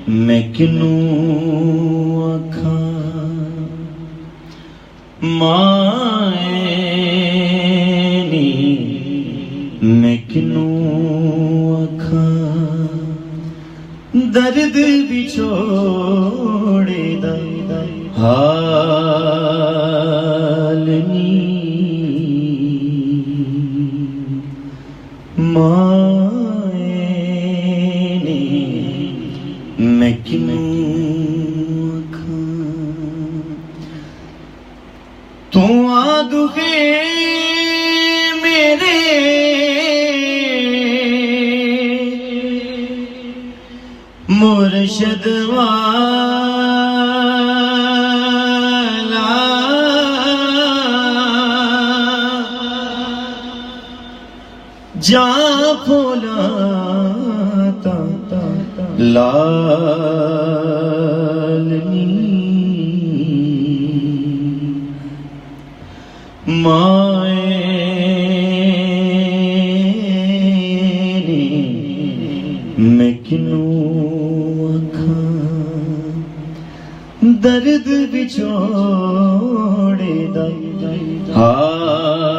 मैं किनू आखा माएनी मैं किनू आखा दर्द विछोड़े दा हाल नी मैं किनू आखा तू आदुगे मेरे मुर्शद वाला जा फूला लालनी माएनी मैं किनू आखा दर्द विछोड़े दा हालनी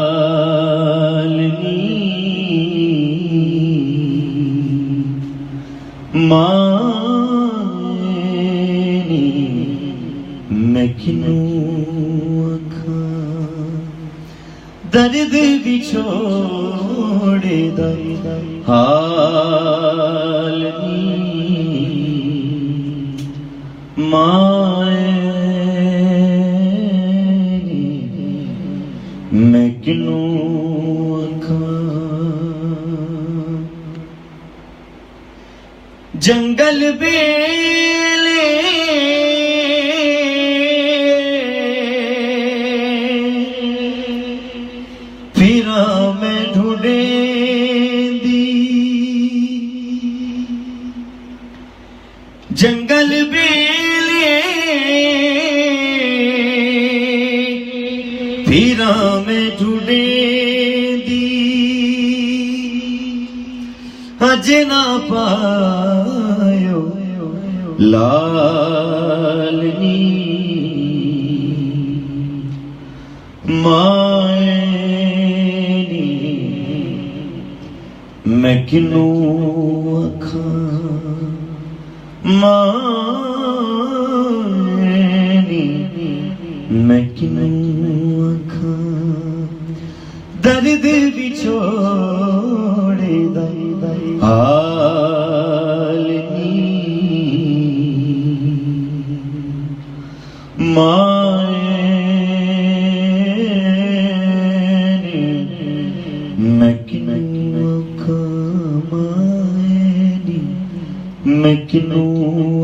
माएनी मैं किनू आखा दर्द विछोड़े दा हालनी माएनी मैं किनू आखा जंगल बेले फिरा मैं ढूंढे दी जंगल बेले फिरा मैं ढूंढे दी अज ना पायो लालनी माएनी मैं किनू आखा माएनी मैं किनू आखा दर्द विछोड़े दा हालनी माएनी मैं किनू आखा माएनी मैं किनू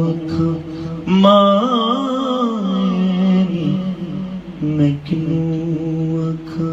आखा माएनी मैं किनू आखा